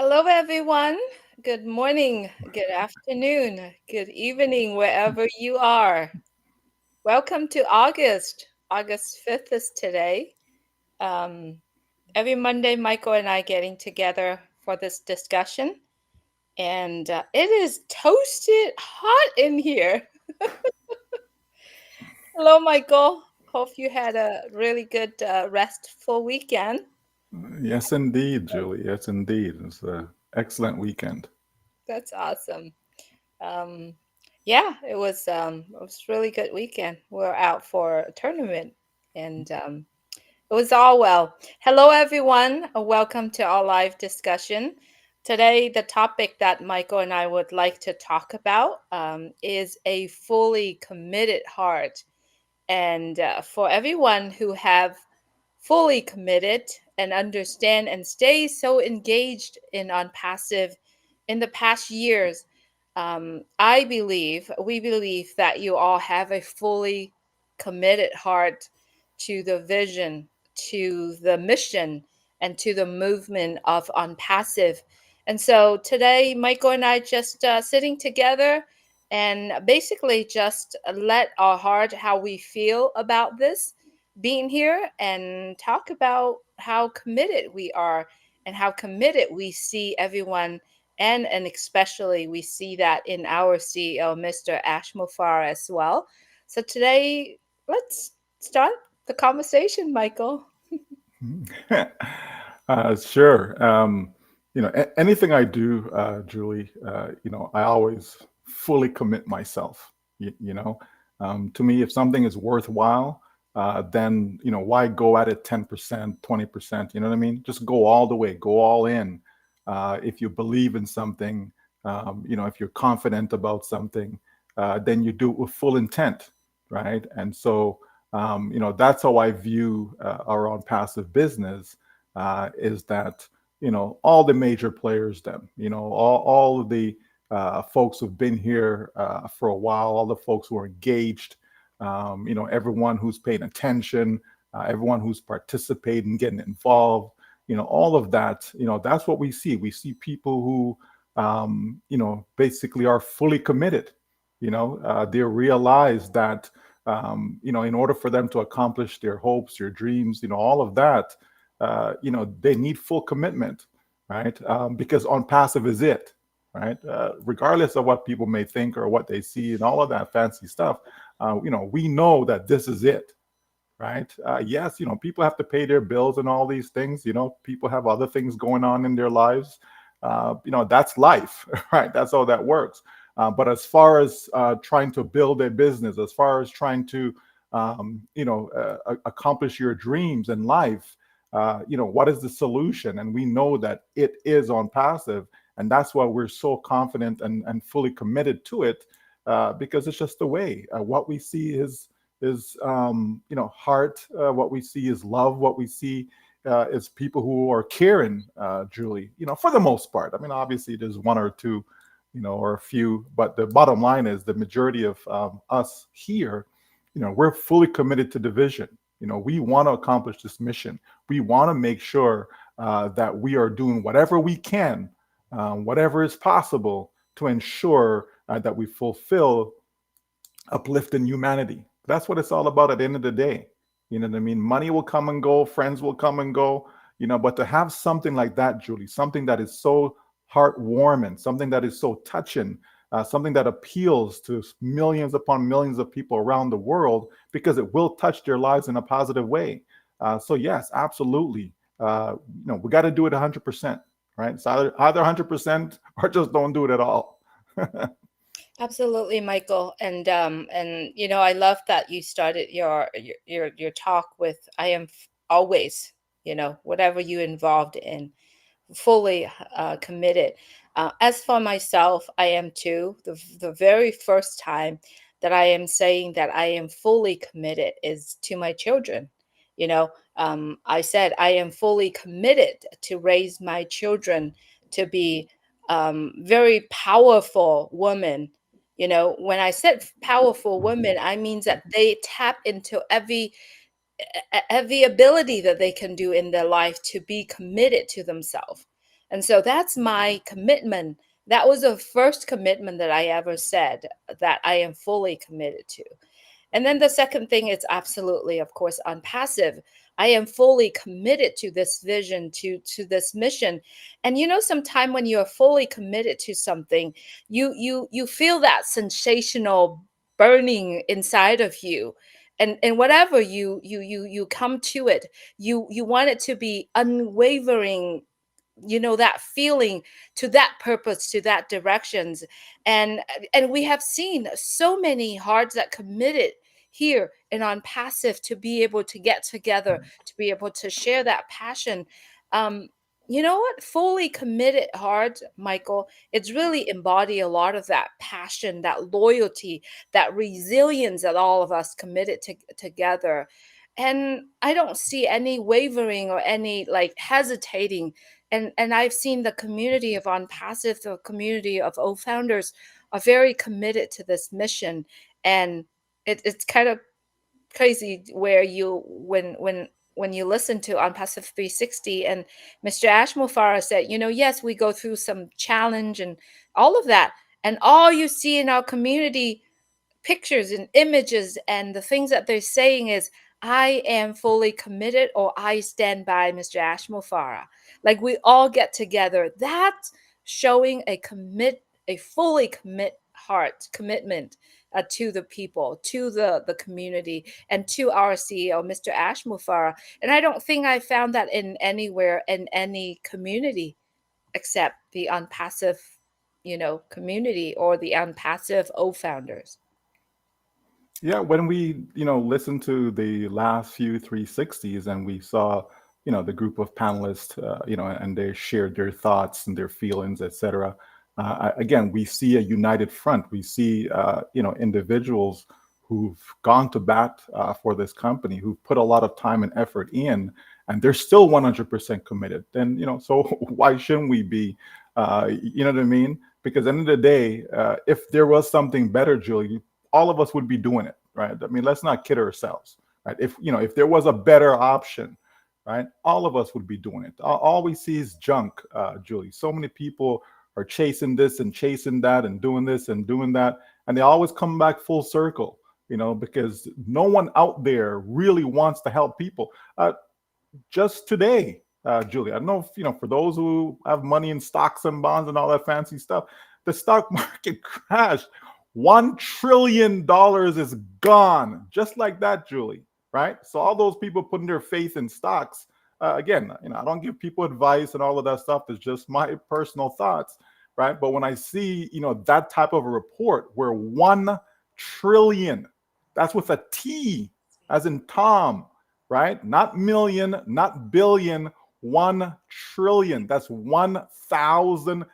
Hello, everyone. Good morning, good afternoon, good evening, wherever you are. Welcome to August. August 5th is today. Um, every Monday, Michael and I getting together for this discussion. And it is toasted hot in here. Hello, Michael. Hope you had a really good, restful weekend. Yes, indeed, Julie. Yes, indeed. It's an excellent weekend. That's awesome. Um, yeah, it was really good weekend. We're out for a tournament and it was all well. Hello everyone. Welcome to our live discussion. Today the topic that Michael and I would like to talk about is a fully committed heart. And for everyone who have fully committed and understand and stay so engaged in on passive in the past years, we believe that you all have a fully committed heart to the vision, to the mission, and to the movement of on passive. And so today, Michael and I just sitting together and basically just let our heart, how we feel about this being here, and talk about how committed we are and how committed we see everyone, and especially we see that in our CEO, Mr. Ash Mufareh as well. So today, let's start the conversation, Michael. Sure. Anything I do, Julie, I always fully commit myself. To me, if something is worthwhile, then, why go at it 10%, 20%? You know what I mean? Just go all the way, go all in. If you believe in something, if you're confident about something, then you do it with full intent, right? And so, that's how I view our own passive business. Is that all the major players, them, all of the folks who've been here for a while, all the folks who are engaged, everyone who's paying attention, everyone who's participating, getting involved, all of that, that's what we see. We see people who, basically are fully committed. They realize that, in order for them to accomplish their hopes, their dreams, all of that, they need full commitment, right? Because on passive is it, right? Regardless of what people may think or what they see and all of that fancy stuff, we know that this is it, right? Yes, people have to pay their bills and all these things. People have other things going on in their lives. That's life, right? That's how that works. But as far as trying to build a business, as far as trying to, accomplish your dreams in life, what is the solution? And we know that it is on passive. And that's why we're so confident and fully committed to it, because it's just the way. What we see is heart. What we see is love. What we see is people who are caring, Julie. For the most part. I mean, obviously, there's one or two, or a few, but the bottom line is the majority of us here, we're fully committed to the vision. We want to accomplish this mission. We want to make sure that we are doing whatever we can, whatever is possible to ensure that we fulfill uplifting humanity. That's what it's all about at the end of the day. You know what I mean? Money will come and go, friends will come and go, but to have something like that, Julie, something that is so heartwarming, something that is so touching, something that appeals to millions upon millions of people around the world because it will touch their lives in a positive way. So yes, absolutely. We got to do it 100%, right? It's either 100% or just don't do it at all. Absolutely, Michael. And I love that you started your talk with I am always, whatever you involved in, fully committed. As for myself, I am too. The very first time that I am saying that I am fully committed is to my children. I said I am fully committed to raise my children to be very powerful women. When I said powerful women, I mean that they tap into every ability that they can do in their life to be committed to themselves. And so that's my commitment. That was the first commitment that I ever said, that I am fully committed to. And then the second thing is absolutely, of course, unpassive. I am fully committed to this vision, to this mission. And sometime when you are fully committed to something, you feel that sensational burning inside of you. And whatever you come to it, you want it to be unwavering, that feeling, to that purpose, to that directions. And we have seen so many hearts that committed here and on passive, to be able to get together, to be able to share that passion. um you know what, fully committed heart, Michael, it's really embody a lot of that passion, that loyalty, that resilience that all of us committed together. And I don't see any wavering or any like hesitating. And I've seen the community of On Passive, the community of O founders, are very committed to this mission. And it's kind of crazy where you when you listen to On Passive 360, and Mr. Ash Mufareh said, yes, we go through some challenge and all of that. And all you see in our community pictures and images and the things that they're saying is, I am fully committed, or I stand by Mr. Ashmo Farah. Like, we all get together. That's showing a fully commit heart commitment, to the people, to the community, and to our CEO, Mr. Ashmo Farah. And I don't think I found that in anywhere in any community except the Unpassive, community, or the Unpassive O founders. Yeah, when we, listened to the last few 360s and we saw, the group of panelists, and they shared their thoughts and their feelings, etc. Again, we see a united front. We see, individuals who've gone to bat for this company, who've put a lot of time and effort in, and they're still 100% committed. Then, so why shouldn't we be? You know what I mean? Because at the end of the day, if there was something better, Julie, all of us would be doing it, right? I mean, let's not kid ourselves, right? If there was a better option, right, all of us would be doing it. All we see is junk, Julie. So many people are chasing this and chasing that and doing this and doing that, and they always come back full circle, because no one out there really wants to help people. Just today, Julie, I don't know if, for those who have money in stocks and bonds and all that fancy stuff, the stock market crashed. $1 trillion is gone, just like that, Julie. Right? So all those people putting their faith in stocks. Again, I don't give people advice and all of that stuff. It's just my personal thoughts, right? But when I see, that type of a report where 1 trillion, that's with a T, as in Tom, right? Not million, not billion, 1 trillion. That's 1,000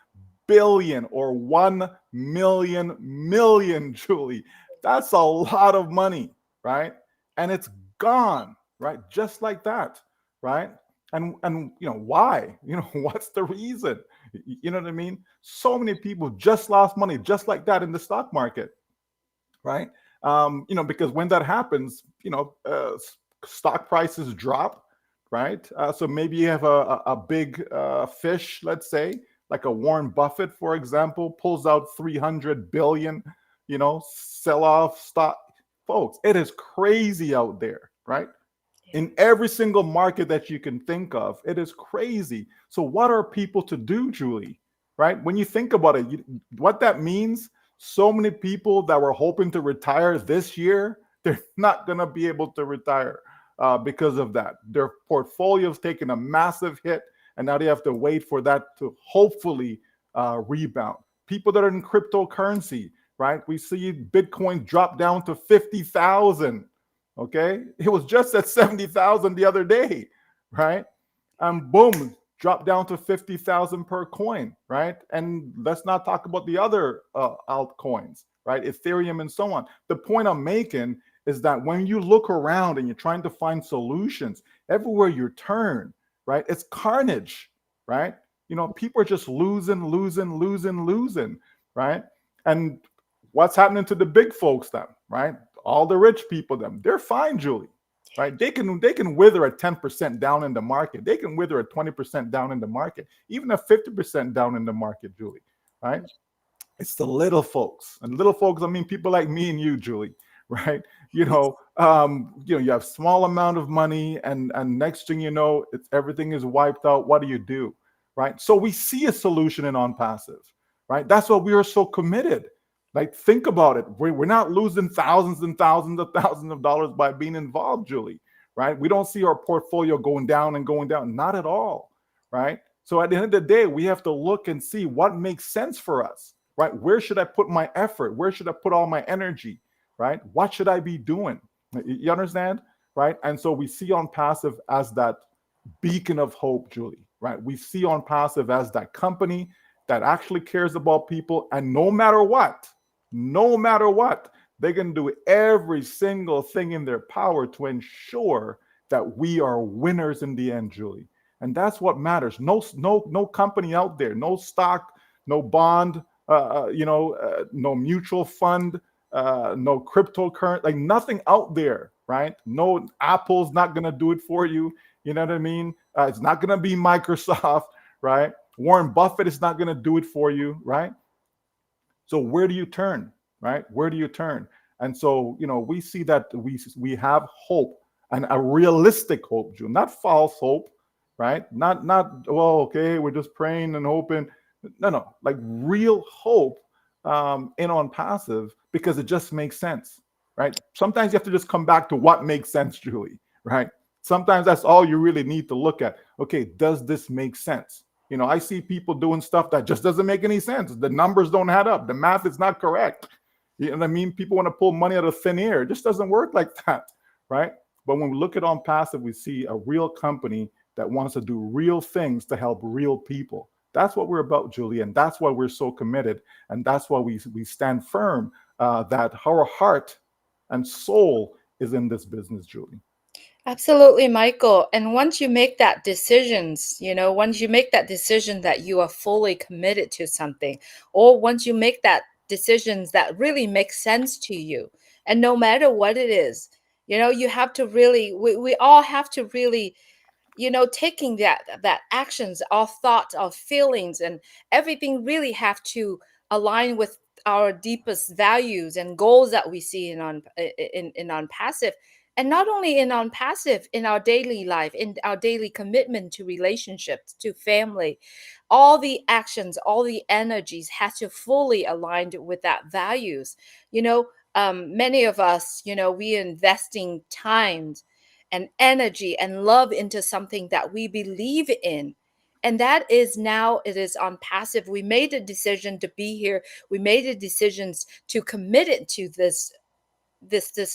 billion or 1 million, Julie. That's a lot of money, right? And it's gone, right? Just like that, right? And why? What's the reason? You know what I mean? So many people just lost money just like that in the stock market, right? Because when that happens, stock prices drop, right? So maybe you have a big fish, let's say, like a Warren Buffett, for example, pulls out 300 billion, sell off stock. Folks, it is crazy out there, right? In every single market that you can think of, it is crazy. So what are people to do, Julie? Right? When you think about it, what that means, so many people that were hoping to retire this year, they're not going to be able to retire because of that. Their portfolio's taken a massive hit, and now they have to wait for that to hopefully rebound. People that are in cryptocurrency, right? We see Bitcoin drop down to 50,000. Okay, it was just at 70,000 the other day, right? And boom, dropped down to 50,000 per coin, right? And let's not talk about the other altcoins, right? Ethereum and so on. The point I'm making is that when you look around and you're trying to find solutions, everywhere you turn, right, it's carnage, right? People are just losing, right? And what's happening to the big folks then, right? All the rich people, they're fine, Julie, right? They can wither at 10% down in the market. They can wither at 20% down in the market, even at 50% down in the market, Julie, right? It's the little folks, and little folks, I mean people like me and you, Julie, right? You have small amount of money, and next thing you know, everything is wiped out. What do, right? So we see a solution in on passive, right? That's why we are so committed. Like, think about it. We're not losing thousands and thousands of dollars by being involved, Julie, right? We don't see our portfolio going down and going down, not at all, right? So at the end of the day, we have to look and see what makes sense for us, right? Where should I put my effort? Where should I put all my energy, right? What should I be doing? You understand, right? And so we see on passive as that beacon of hope, Julie, right? We see on passive as that company that actually cares about people, and no matter what, they're going to do every single thing in their power to ensure that we are winners in the end, Julie. And that's what matters. No company out there, no stock, no bond, no mutual fund, no cryptocurrency, like nothing out there, right? No, Apple's not going to do it for you. You know what I mean? It's not going to be Microsoft, right? Warren Buffett is not going to do it for you, right? So where do you turn, right? Where do you turn? And so, we see that we have hope, and a realistic hope, June, not false hope, right? Not well, okay, we're just praying and hoping. No, like real hope in on passive, because it just makes sense, right? Sometimes you have to just come back to what makes sense, Julie, right? Sometimes that's all you really need to look at. Okay, does this make sense? I see people doing stuff that just doesn't make any sense. The numbers don't add up. The math is not correct. You know what I mean? People want to pull money out of thin air. It just doesn't work like that, right? But when we look at on passive, we see a real company that wants to do real things to help real people. That's what we're about, Julie, and that's why we're so committed, and that's why we stand firm that our heart and soul is in this business, Julie. Absolutely, Michael. And once you make that once you make that decision that you are fully committed to something, or once you make that decisions that really make sense to you, and no matter what it is, you have to really, we all have to really, taking that actions, our thoughts, our feelings, and everything really have to align with our deepest values and goals that we see in on passive. And not only in on passive, in our daily life, in our daily commitment to relationships, to family, all the actions, all the energies has to fully aligned with that values. Many of us, we investing time and energy and love into something that we believe in. And that is, now it is on passive. We made a decision to be here. We made a decisions to commit it to this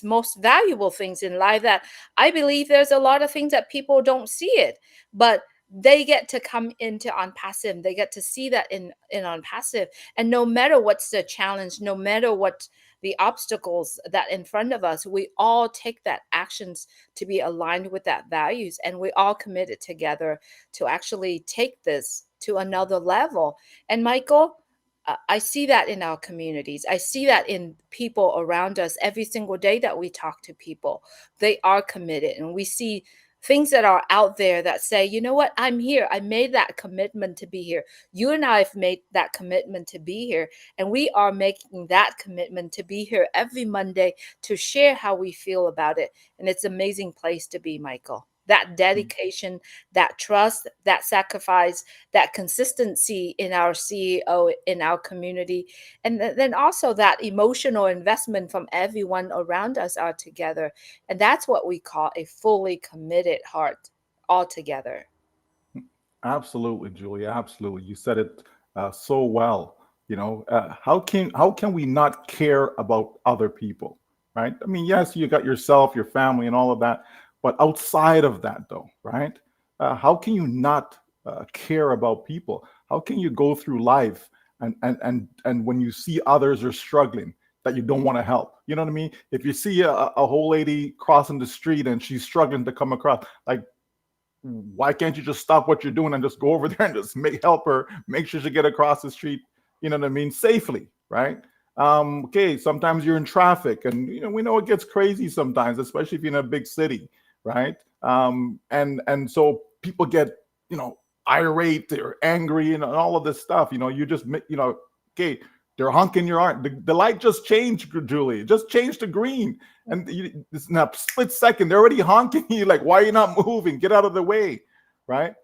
most valuable things in life, that I believe there's a lot of things that people don't see it, but they get to come into on passive. They get to see that in on passive. And no matter what's the challenge, no matter what the obstacles that in front of us, we all take that actions to be aligned with that values, and we all committed together to actually take this to another level. And Michael, I see that in our communities. I see that in people around us every single day that we talk to people. They are committed, and we see things that are out there that say, you know what, I'm here. I made that commitment to be here. You and I have made that commitment to be here, and we are making that commitment to be here every Monday to share how we feel about it. And it's an amazing place to be, Michael. That dedication, that trust, that sacrifice, that consistency in our CEO, in our community, and then also that emotional investment from everyone around us are together. And that's what we call a fully committed heart altogether. Absolutely, Julie. Absolutely, you said it so well. How can we not care about other people, right? I mean, yes, you got yourself, your family, and all of that, but outside of that, though, right? How can you not care about people? How can you go through life and when you see others are struggling, that you don't want to help? You know what I mean? If you see a whole lady crossing the street and she's struggling to come across, like, why can't you just stop what you're doing and just go over there and just help her, make sure she get across the street, you know what I mean, safely, right? Okay, sometimes you're in traffic, and we know it gets crazy sometimes, especially if you're in a big city, right? And so people get, irate or angry and all of this stuff. You just, okay, they're honking your arm. The light just changed, Julie. It just changed to green. And it's in a split second, they're already honking you. Like, why are you not moving? Get out of the way, right?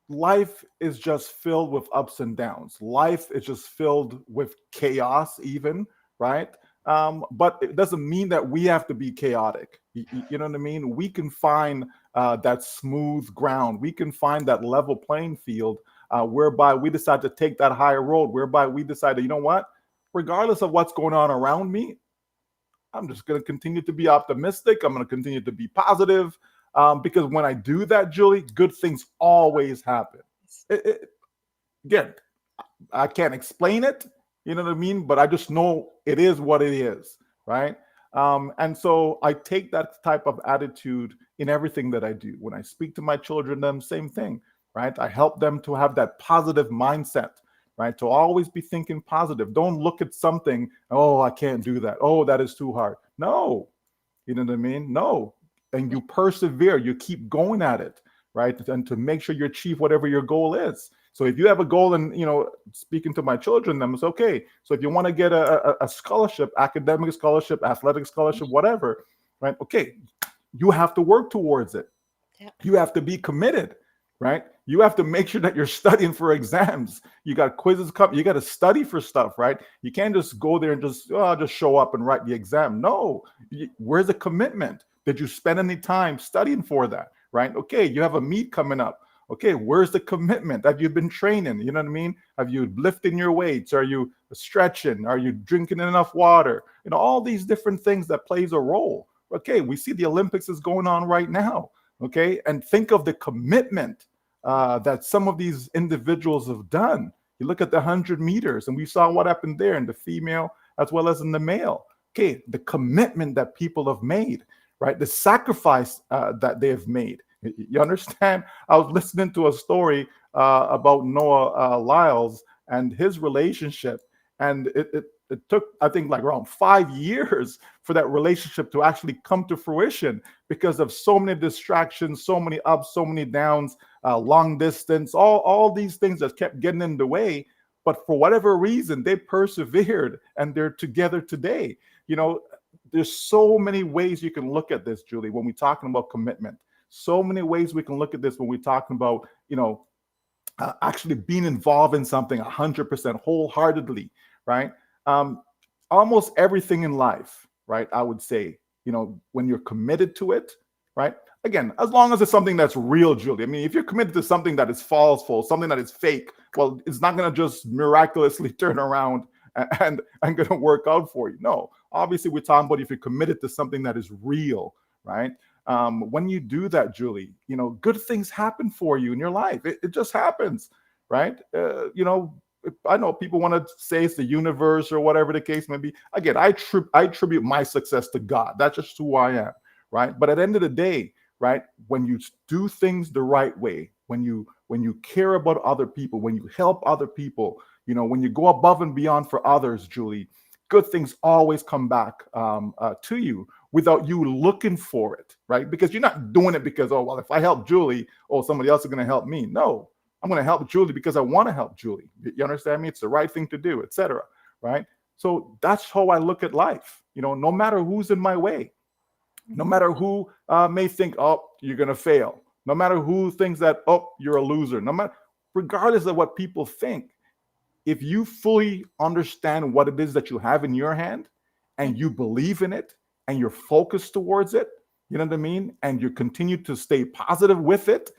Life is just filled with ups and downs. Life is just filled with chaos, even, right? But it doesn't mean that we have to be chaotic. You know what I mean? We can find that smooth ground. We can find that level playing field whereby we decide to take that higher road, whereby we decide that, you know what? Regardless of what's going on around me, I'm just going to continue to be optimistic. I'm going to continue to be positive. Because when I do that, Julie, good things always happen. Again, I can't explain it, you know what I mean? But I just know it is what it is, right? And so I take that type of attitude in everything that I do. When I speak to my children, them same thing, right? I help them to have that positive mindset, right? To always be thinking positive. Don't look at something, oh, I can't do that. Oh, that is too hard. No, you know what I mean? No. And you persevere, you keep going at it, right? And to make sure you achieve whatever your goal is. So if you have a goal, and speaking to my children, them it's okay. So if you want to get a scholarship, academic scholarship, athletic scholarship, whatever, right? Okay, you have to work towards it. Yep. You have to be committed, right? You have to make sure that you're studying for exams. You got quizzes coming. You got to study for stuff, right? You can't just go there and just show up and write the exam. No, where's the commitment? Did you spend any time studying for that, right? Okay, you have a meet coming up. Okay, where's the commitment? Have you been training? You know what I mean? Have you lifting your weights? Are you stretching? Are you drinking enough water? All these different things that plays a role. Okay, we see the Olympics is going on right now. Okay, and think of the commitment that some of these individuals have done. You look at the 100 meters, and we saw what happened there in the female as well as in the male. Okay, the commitment that people have made, right? The sacrifice that they have made. You understand? I was listening to a story about Noah Lyles and his relationship, and it took, I think, like around 5 years for that relationship to actually come to fruition because of so many distractions, so many ups, so many downs, long distance, all these things that kept getting in the way. But for whatever reason, they persevered, and they're together today. There's so many ways you can look at this, Julie, when we're talking about commitment. So many ways we can look at this when we're talking about, actually being involved in something 100% wholeheartedly, right? Almost everything in life, right? I would say, when you're committed to it, right? Again, as long as it's something that's real, Julie. I mean, if you're committed to something that is false, something that is fake, well, it's not going to just miraculously turn around and going to work out for you. No, obviously we're talking about if you're committed to something that is real, right? When you do that, Julie, good things happen for you in your life. It just happens, right? I know people want to say it's the universe or whatever the case may be. Again, I attribute my success to God. That's just who I am, right? But at the end of the day, right, when you do things the right way, when you care about other people, when you help other people, when you go above and beyond for others, Julie, good things always come back to you without you looking for it, right? Because you're not doing it because, oh, well, if I help Julie, oh, somebody else is going to help me. No, I'm going to help Julie because I want to help Julie. You understand me? It's the right thing to do, etc. Right? So that's how I look at life. No matter who's in my way, no matter who may think, oh, you're going to fail, no matter who thinks that, oh, you're a loser, regardless of what people think, if you fully understand what it is that you have in your hand and you believe in it and you're focused towards it, you know what I mean? And you continue to stay positive with it,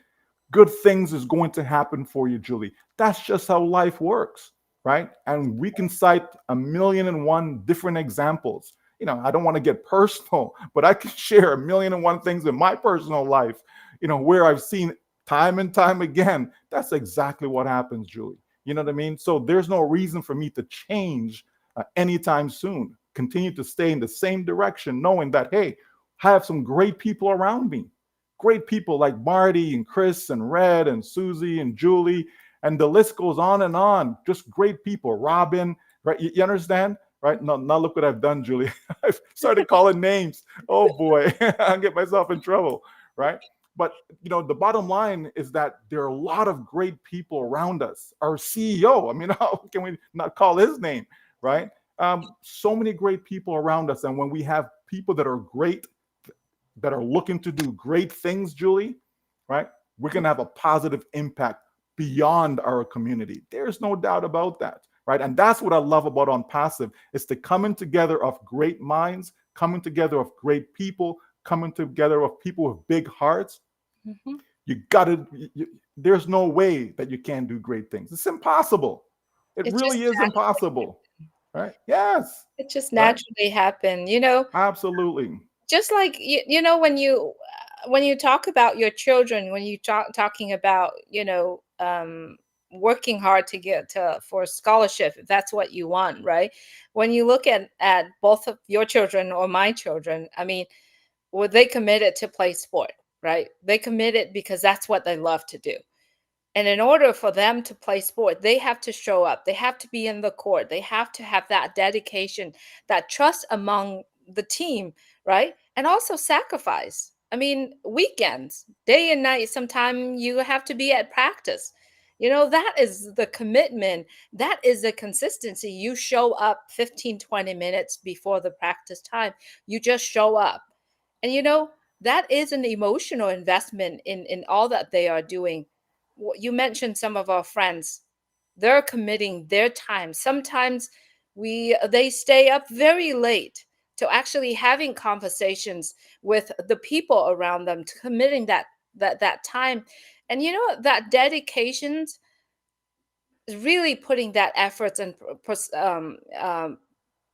good things is going to happen for you, Julie. That's just how life works, right? And we can cite 1,000,001 different examples. I don't want to get personal, but I can share 1,000,001 things in my personal life, where I've seen time and time again. That's exactly what happens, Julie. You know what I mean? So there's no reason for me to change anytime soon. Continue to stay in the same direction, knowing that, hey, I have some great people around me. Great people like Marty and Chris and Red and Susie and Julie, and the list goes on and on. Just great people. Robin, right? You understand? right? Now look what I've done, Julie. I've started calling names. Oh boy, I'll get myself in trouble, right? But the bottom line is that there are a lot of great people around us. Our CEO, I mean, how can we not call his name, right? So many great people around us, and when we have people that are great, that are looking to do great things, Julie, right? We're going to have a positive impact beyond our community. There's no doubt about that, right? And that's what I love about Onpassive. It's the coming together of great minds, coming together of great people, coming together of people with big hearts. Mm-hmm. You got to, there's no way that you can't do great things. It's impossible. It It just really is impossible, right? Yes, it just right? naturally happened. Absolutely. Just like when you talk about your children, when you talking about working hard to get to for a scholarship, if that's what you want, right? When you look at both of your children or my children, I mean, were they committed to play sport, right? They committed because that's what they love to do. And in order for them to play sport, they have to show up. They have to be in the court. They have to have that dedication, that trust among the team, right? And also sacrifice. I mean, weekends, day and night, sometimes you have to be at practice. That is the commitment. That is the consistency. You show up 15, 20 minutes before the practice time. You just show up. And that is an emotional investment in all that they are doing. You mentioned some of our friends, they're committing their time. Sometimes they stay up very late to actually having conversations with the people around them, to committing that time. And that dedications is really putting that efforts and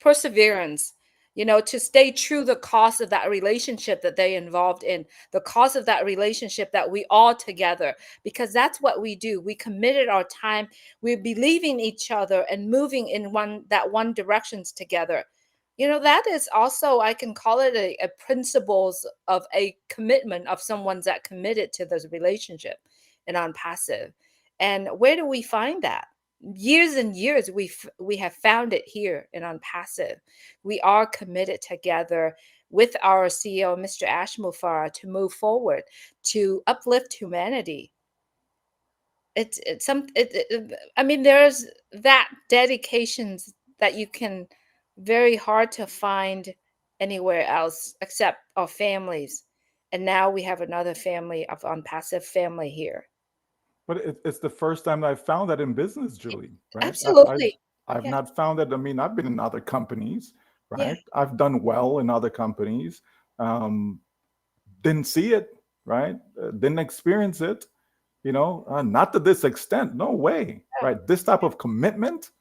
perseverance, to stay true the cost of that relationship that they involved in, the cost of that relationship that we all together, because that's what we do. We committed our time, we believe in each other and moving in one directions together. That is also, I can call it a principles of a commitment of someone's that committed to this relationship and on passive. And where do we find that? Years and years we have found it here in Onpassive. We are committed together with our CEO, Mr. Ash Mufareh, to move forward, to uplift humanity. I mean, there's that dedications that you can very hard to find anywhere else except our families. And now we have another family of Onpassive family here. But it's the first time that I found that in business, Julie, right? Absolutely. I've Yeah. not found that. I mean, I've been in other companies, Yeah. right? I've done well in other companies. Um, didn't see it, right? Didn't experience it, not to this extent. No way, right? This type of commitment,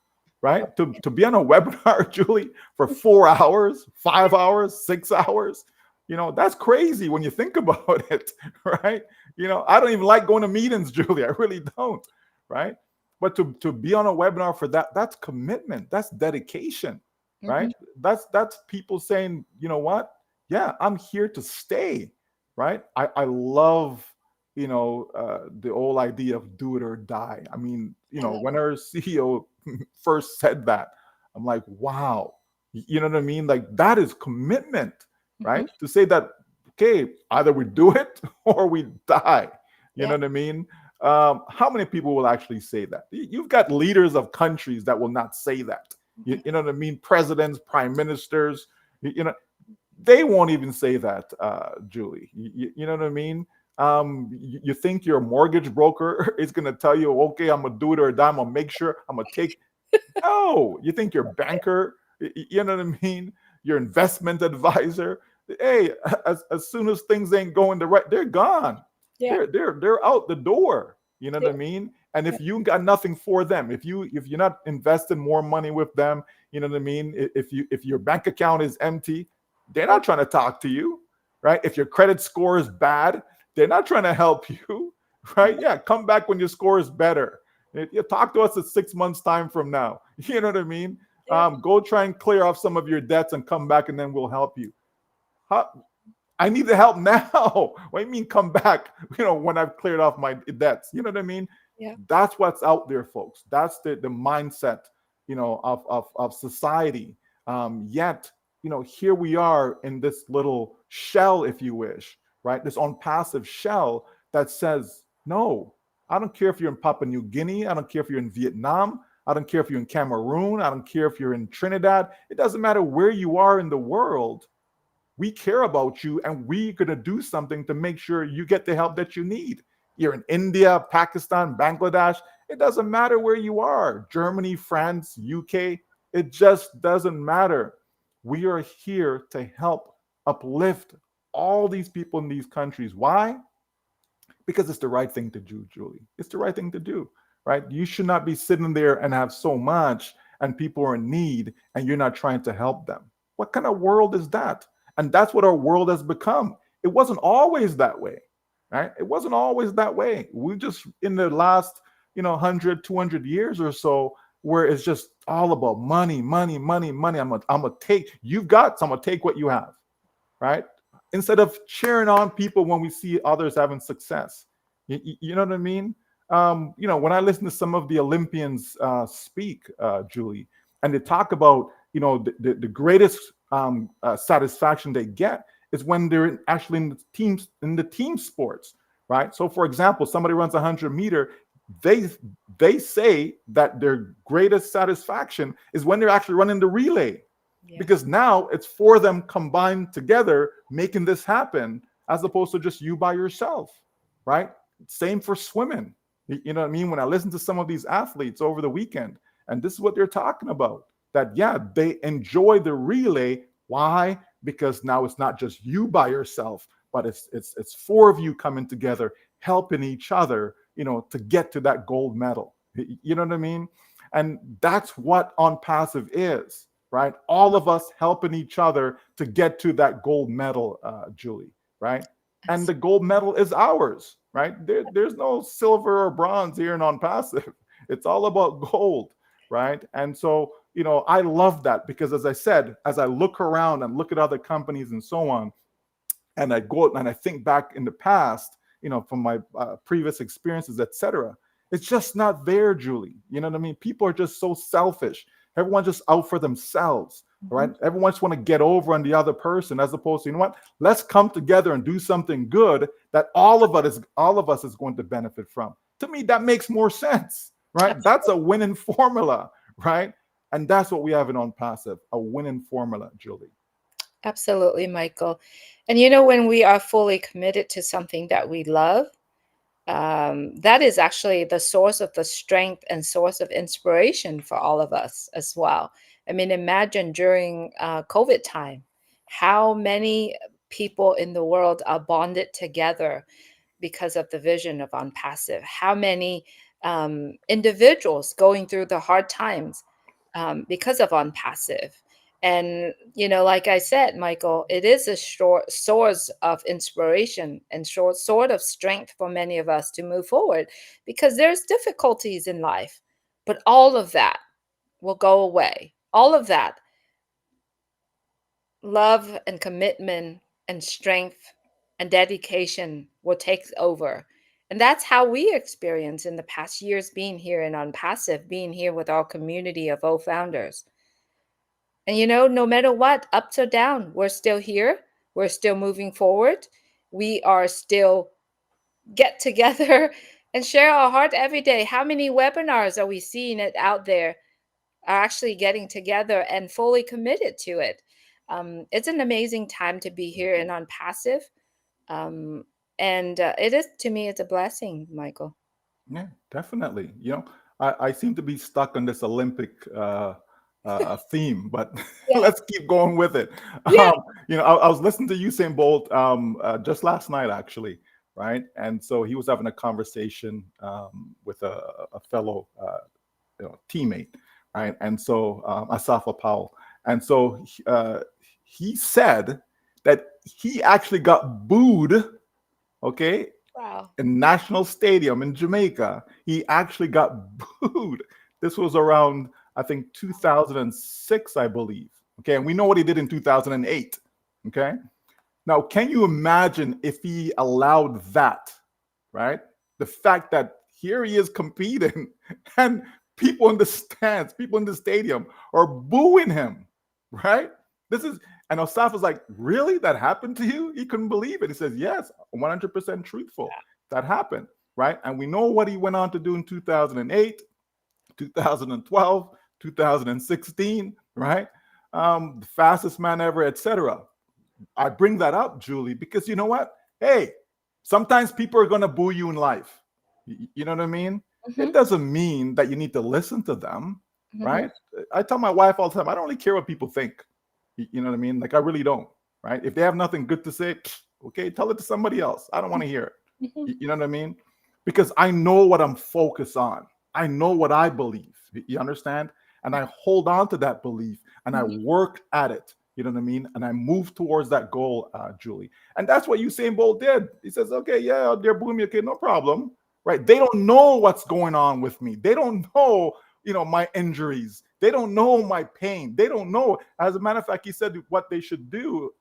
right? To be on a webinar, Julie, for 4 hours, 5 hours, 6 hours, that's crazy when you think about it, right? I don't even like going to meetings, Julie. I really don't, right? But to be on a webinar for that's commitment. That's dedication, Mhm. right? That's people saying, you know what? Yeah, I'm here to stay, right? I love the whole idea of do it or die. I mean, I love when our CEO first said that, I'm like, wow, you know what I mean? Like that is commitment, it. Mhm. right? To say that, okay, either we do it or we die. You know Yeah. what I mean? How many people will actually say that? You've got leaders of countries that will not say that. Mhm. You know what I mean? Presidents, prime ministers, they won't even say that, Julie. You know what I mean? You think your mortgage broker is going to tell you, okay, I'm going to do it or die. I'm going to make sure I'm going to take. No, you think your banker, you know what I mean? Your investment advisor, hey, as soon as things ain't going the right, they're gone. Yeah. They're out the door. You know what Yeah. I mean? And Yeah. if you got nothing for them, if you're not investing more money with them, you know what I mean? If your bank account is empty, they're Yeah. not trying to talk to you, right? If your credit score is bad, they're not trying to help you, right? Yeah, come back when your score is better. You talk to us at 6 months time from now. You know what I mean? Yeah. Go try and clear off some of your debts and come back, and then we'll help you. How, I need the help now. What do you mean come back? When I've cleared off my debts. You know what I mean? Yeah. That's what's out there, folks. That's the mindset, of society. Yet, here we are in this little shell, if you wish, right? This unpassive shell that says, no, I don't care if you're in Papua New Guinea. I don't care if you're in Vietnam. I don't care if you're in Cameroon. I don't care if you're in Trinidad. It doesn't matter where you are in the world. We care about you, and we're going to do something to make sure you get the help that you need. You're in India, Pakistan, Bangladesh. It doesn't matter where you are. Germany, France, UK. It just doesn't matter. We are here to help uplift all these people in these countries. Why? Because it's the right thing to do, Julie. It's the right thing to do, right? You should not be sitting there and have so much and people are in need and you're not trying to help them. What kind of world is that? And that's what our world has become. It wasn't always that way, right? It wasn't always that way. We just, in the last, 100, 200 years or so, where it's just all about money, money, money, money. I'm gonna take, you've got, so I'm gonna take what you have, right? Instead of cheering on people when we see others having success. You know what I mean? When I listen to some of the Olympians speak, Julie, and they talk about, the greatest satisfaction they get is when they're actually in the team sports, right? So, for example, somebody runs 100-meter. They say that their greatest satisfaction is when they're actually running the relay, because now it's for them combined together making this happen, as opposed to just you by yourself, right? Same for swimming. You know what I mean? When I listen to some of these athletes over the weekend, and this is what they're talking about, that they enjoy the relay. Why? Because now it's not just you by yourself, but it's four of you coming together, helping each other, to get to that gold medal. You know what I mean? And that's what ONPASSIVE is, right? All of us helping each other to get to that gold medal, Julie, right? And the gold medal is ours, right? There's no silver or bronze here in ONPASSIVE. It's all about gold, right? And so, I love that, because as I said, as I look around and look at other companies and so on, and I go and I think back in the past, from my previous experiences, etc., it's just not there, Julie. You know what I mean? People are just so selfish. Everyone's just out for themselves, right? Everyone just want to get over on the other person, as opposed to, what? Let's come together and do something good that all of us is going to benefit from. To me, that makes more sense, right? That's a winning formula, right? And that's what we have in ONPASSIVE, a winning formula, Julie. Absolutely, Michael. And when we are fully committed to something that we love, that is actually the source of the strength and source of inspiration for all of us as well. I mean, imagine during COVID time, how many people in the world are bonded together because of the vision of ONPASSIVE. How many individuals going through the hard times because of ONPASSIVE. And, like I said, Michael, it is a short source of inspiration and sort of strength for many of us to move forward, because there's difficulties in life, but all of that will go away. All of that love and commitment and strength and dedication will take over. And that's how we experience in the past years being here in ONPASSIVE, being here with our community of founders. And no matter what, ups or down, we're still here. We're still moving forward. We are still get together and share our heart every day. How many webinars are we seeing it out there are actually getting together and fully committed to it? It's an amazing time to be here and ONPASSIVE. And it is, to me, it's a blessing, Michael. Yeah, definitely. I seem to be stuck on this Olympic theme, but Yeah. let's keep going with it. Yeah. I was listening to Usain Bolt just last night, actually, right? And so he was having a conversation with a fellow teammate, right? And so Asafa Powell, and so he said that he actually got booed, okay, Wow. in National Stadium in Jamaica. He actually got booed. This was around, I think, 2006, I believe. Okay, and we know what he did in 2008. Okay, now can you imagine if he allowed that, right? The fact that here he is competing and people in the stands, people in the stadium are booing him, right? This is, and Osaf was like, really? That happened to you? He couldn't believe it. He says, yes, 100% truthful. That happened, right? And we know what he went on to do in 2008, 2012, 2016, right? The fastest man ever, etc. I bring that up, Julie, because you know what? Hey, sometimes people are going to boo you in life. You know what I mean? It Mm-hmm. doesn't mean that you need to listen to them, Mm-hmm. right? I tell my wife all the time, I don't really care what people think. You know what I mean? Like, I really don't, right? If they have nothing good to say, okay, tell it to somebody else. I don't want to hear it. Mm-hmm. You know what I mean? Because I know what I'm focused on. I know what I believe. You understand? And I hold on to that belief and I work at it. You know what I mean? And I move towards that goal, Julie. And that's what Usain Bolt did. He says, okay, yeah, they're booing me. Okay, no problem. Right? They don't know what's going on with me. They don't know, my injuries. They don't know my pain. They don't know. As a matter of fact, he said what they should do.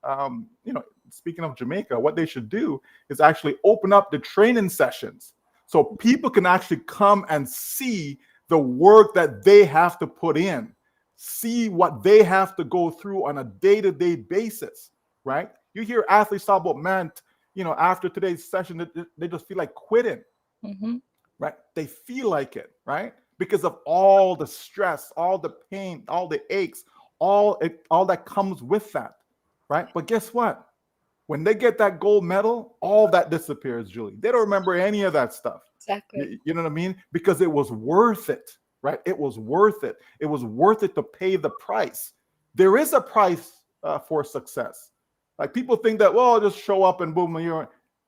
Speaking of Jamaica, what they should do is actually open up the training sessions so people can actually come and see the work that they have to put in, see what they have to go through on a day-to-day basis, right? You hear athletes talk about, man, after today's session, they just feel like quitting, Mm-hmm. right? They feel like it, right? Because of all the stress, all the pain, all the aches, all that comes with that, right? But guess what? When they get that gold medal, all that disappears, Julie. They don't remember any of that stuff. Exactly. You know what I mean? Because it was worth it, right? It was worth it. It was worth it to pay the price. There is a price for success. Like, people think that, well, I'll just show up and boom,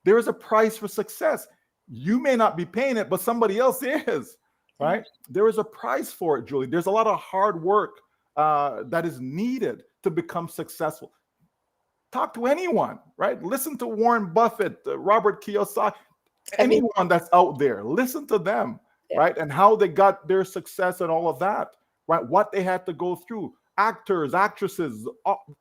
there is a price for success. You may not be paying it, but somebody else is, right? There is a price for it, Julie. There's a lot of hard work that is needed to become successful. Talk to anyone, right? Listen to Warren Buffett, Robert Kiyosaki, Every anyone that's out there. Listen to them, yeah. right? And how they got their success and all of that, right? What they had to go through. Actors, actresses,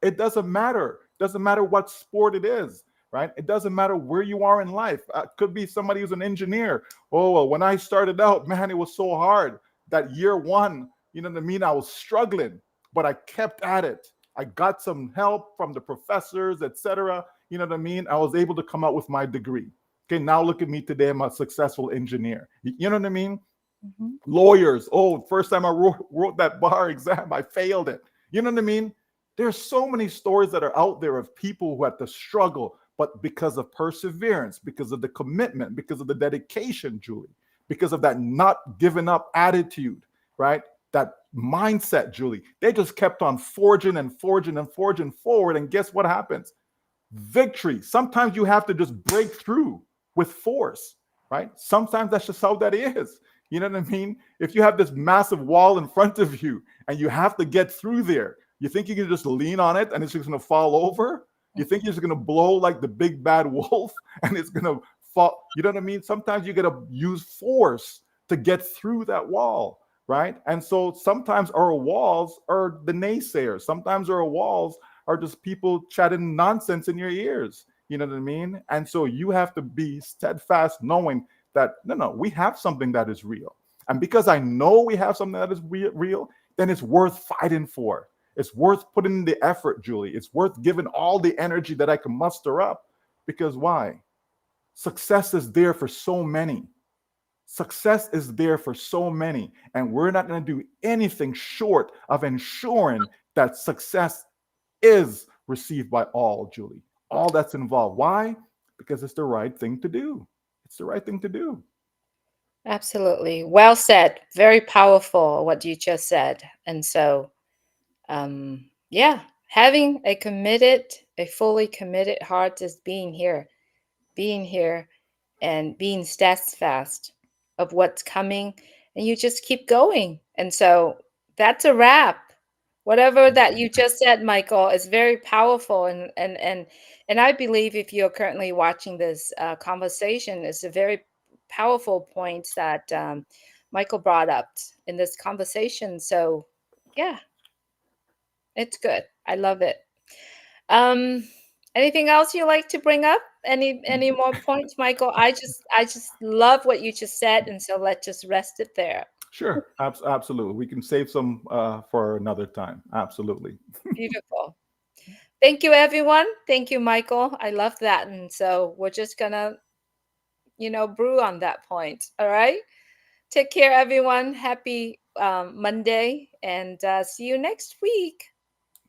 it doesn't matter. It doesn't matter what sport it is, right? It doesn't matter where you are in life. Could be somebody who's an engineer. Oh, well, when I started out, man, it was so hard. That year one, you know what I mean? I was struggling, but I kept at it. I got some help from the professors, etc. You know what I mean? I was able to come out with my degree. Okay, now look at me today. I'm a successful engineer. You know what I mean? Mm-hmm. Lawyers. Oh, first time I wrote that bar exam, I failed it. You know what I mean? There's so many stories that are out there of people who had to struggle, but because of perseverance, because of the commitment, because of the dedication, Julie, because of that not giving up attitude, right? That mindset, Julie. They just kept on forging and forging and forging forward. And guess what happens? Victory. Sometimes you have to just break through with force, right? Sometimes that's just how that is. You know what I mean? If you have this massive wall in front of you and you have to get through there, you think you can just lean on it and it's just going to fall over? You think you're just going to blow like the big bad wolf and it's going to fall? You know what I mean? Sometimes you got to use force to get through that wall, right? And so sometimes our walls are the naysayers. Sometimes our walls are just people chatting nonsense in your ears. You know what I mean? And so you have to be steadfast, knowing that no, we have something that is real. And because I know we have something that is real, then it's worth fighting for. It's worth putting in the effort, Julie. It's worth giving all the energy that I can muster up. Because why? Success is there for so many. Success is there for so many. And we're not going to do anything short of ensuring that success is received by all, Julie. All that's involved. Why? Because it's the right thing to do. It's the right thing to do. Absolutely. Well said. Very powerful what you just said. And so, yeah, having a fully committed heart is being here and being steadfast of what's coming. And you just keep going. And so that's a wrap. Whatever that you just said, Michael, is very powerful. And I believe if you're currently watching this conversation, it's a very powerful points that Michael brought up in this conversation. So, yeah, it's good. I love it. Um, anything else you like to bring up? Any more points, Michael? I just love what you just said, and so let's just rest it there. Sure, absolutely. We can save some for another time. Absolutely. Beautiful. Thank you, everyone. Thank you, Michael. I love that. And so we're just going to, brew on that point. All right. Take care, everyone. Happy Monday, and see you next week.